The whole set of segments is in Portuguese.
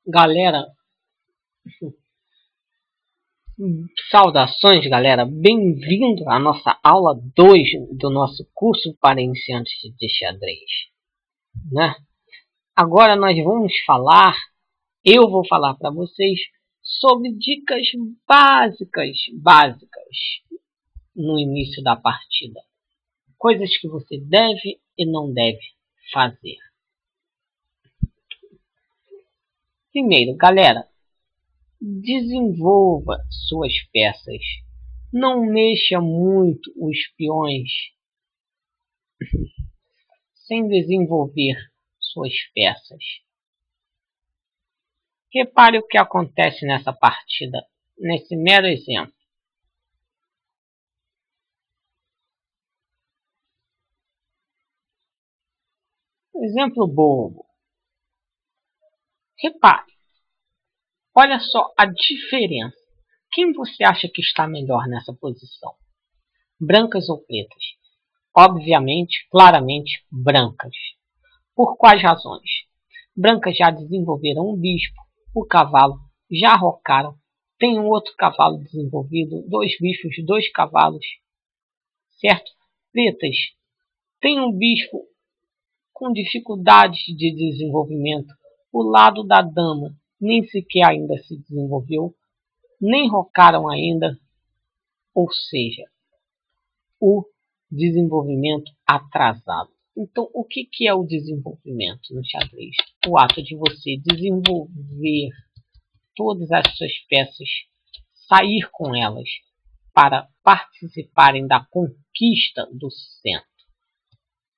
Galera, saudações galera, bem-vindo à nossa aula 2 do nosso curso para iniciantes de xadrez, né? Agora eu vou falar para vocês sobre dicas básicas no início da partida. Coisas que você deve e não deve fazer. Primeiro, galera, desenvolva suas peças. Não mexa muito os peões sem desenvolver suas peças. Repare o que acontece nessa partida, nesse mero exemplo. Exemplo bobo. Repare. Olha só a diferença. Quem você acha que está melhor nessa posição? Brancas ou pretas? Obviamente, claramente, brancas. Por quais razões? Brancas já desenvolveram um bispo, o cavalo, já rocaram, tem um outro cavalo desenvolvido, 2 bispos, 2 cavalos, certo? Pretas tem um bispo com dificuldades de desenvolvimento, o lado da dama nem sequer ainda se desenvolveu, nem rocaram ainda, ou seja, o desenvolvimento atrasado. Então, o que é o desenvolvimento no xadrez? O ato de você desenvolver todas as suas peças, sair com elas para participarem da conquista do centro.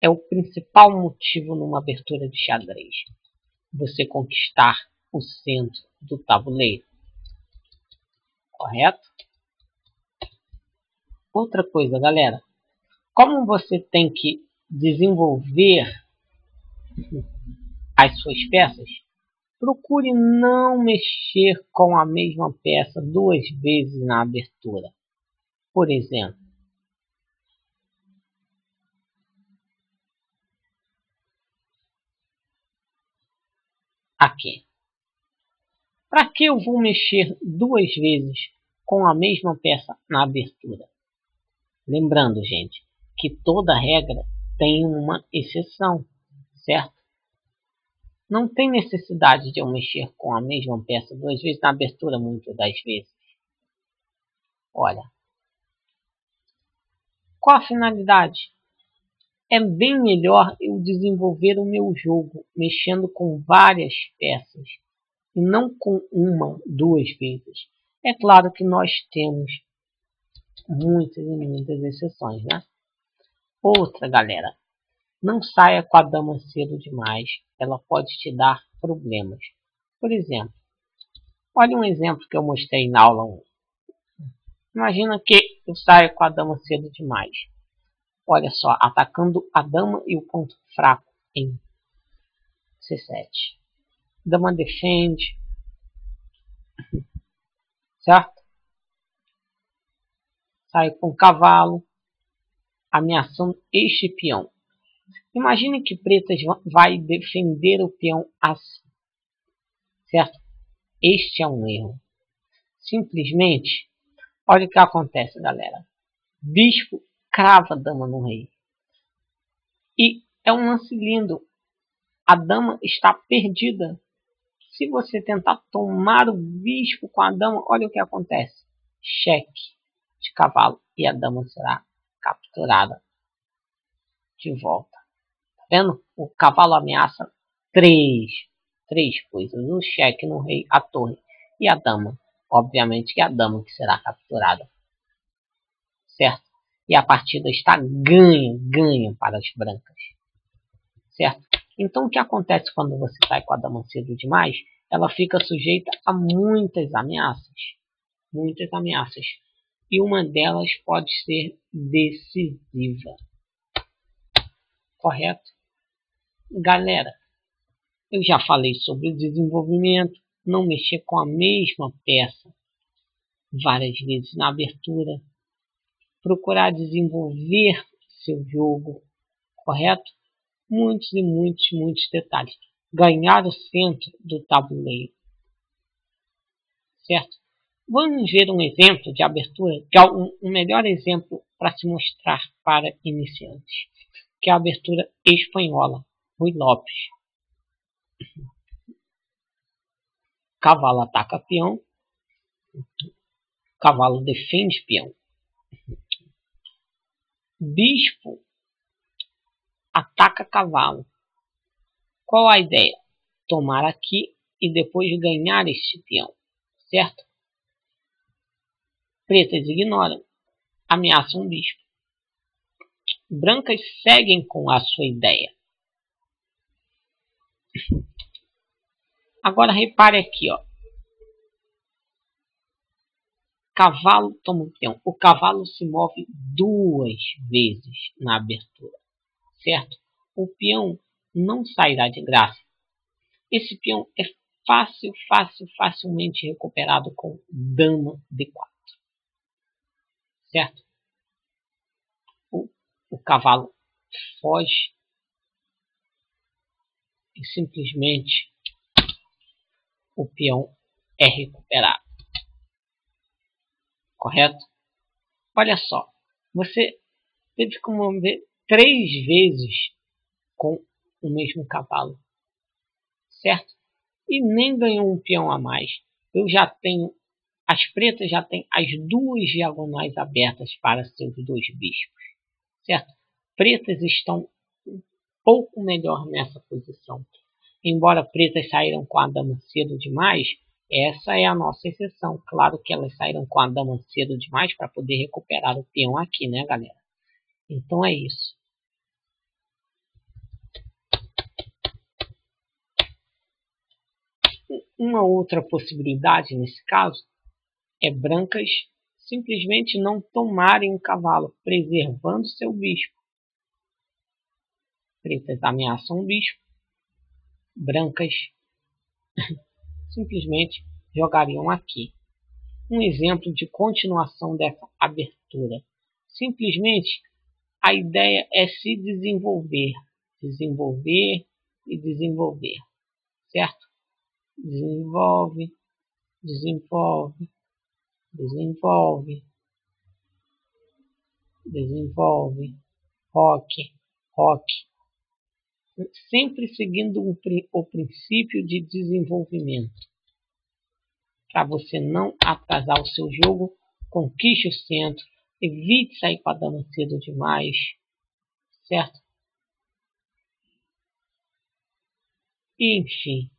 É o principal motivo numa abertura de xadrez. Você conquistar o centro do tabuleiro. Correto? Outra coisa, galera. Como você tem que desenvolver as suas peças, procure não mexer com a mesma peça 2 vezes na abertura. Por exemplo, aqui. Para que eu vou mexer 2 vezes com a mesma peça na abertura? Lembrando, gente, que toda regra tem uma exceção, certo? Não tem necessidade de eu mexer com a mesma peça 2 vezes na abertura, muitas das vezes. Olha, qual a finalidade? É bem melhor eu desenvolver o meu jogo mexendo com várias peças e não com 1, 2 vezes. É claro que nós temos muitas e muitas exceções, né? Outra, galera, não saia com a dama cedo demais, ela pode te dar problemas. Por exemplo, olha um exemplo que eu mostrei na aula 1. Imagina que eu saio com a dama cedo demais. Olha só, atacando a dama e o ponto fraco em C7. Dama defende, certo? Saio com o cavalo, ameaçando este peão. Imagine que pretas vai defender o peão assim, certo? Este é um erro. Simplesmente, olha o que acontece, galera. Bispo crava a dama no rei. E é um lance lindo. A dama está perdida. Se você tentar tomar o bispo com a dama, olha o que acontece. Cheque de cavalo e a dama será capturada de volta. Tá vendo? O cavalo ameaça três coisas. O cheque no rei, a torre e a dama. Obviamente que é a dama que será capturada. Certo? E a partida está ganha para as brancas. Certo? Então o que acontece quando você sai com a dama cedo demais? Ela fica sujeita a muitas ameaças. Muitas ameaças. E uma delas pode ser decisiva. Correto? Galera, eu já falei sobre o desenvolvimento, não mexer com a mesma peça várias vezes na abertura, procurar desenvolver seu jogo, correto? Muitos e muitos detalhes. Ganhar o centro do tabuleiro. certo? Vamos ver um exemplo de abertura, um melhor exemplo para se mostrar para iniciantes, que é a abertura espanhola, Ruy Lopes. Cavalo ataca peão, cavalo defende peão. Bispo ataca cavalo. Qual a ideia? Tomar aqui e depois ganhar este peão, certo? Pretas ignoram, ameaçam o bispo. Brancas seguem com a sua ideia. Agora repare aqui, ó. Cavalo toma o peão. O cavalo se move 2 vezes na abertura, certo? O peão não sairá de graça. Esse peão é facilmente recuperado com dama D4, certo? O cavalo foge e simplesmente o peão é recuperado. Correto? Olha só, você teve que mover 3 vezes com o mesmo cavalo, certo? E nem ganhou um peão a mais. As pretas já têm as 2 diagonais abertas para seus 2 bispos, certo? Pretas estão um pouco melhor nessa posição. Embora pretas saíram com a dama cedo demais, essa é a nossa exceção. Claro que elas saíram com a dama cedo demais para poder recuperar o peão aqui, né, galera? Então é isso. Uma outra possibilidade nesse caso é brancas simplesmente não tomarem o cavalo, preservando seu bispo. Pretas ameaçam o bispo. Brancas simplesmente jogariam aqui. Um exemplo de continuação dessa abertura. Simplesmente a ideia é se desenvolver. Desenvolver e desenvolver. Certo? Desenvolve, desenvolve, desenvolve, desenvolve. Roque, roque. Sempre seguindo o princípio de desenvolvimento. Para você não atrasar o seu jogo, conquiste o centro, evite sair com a dama cedo demais, certo? E, enfim,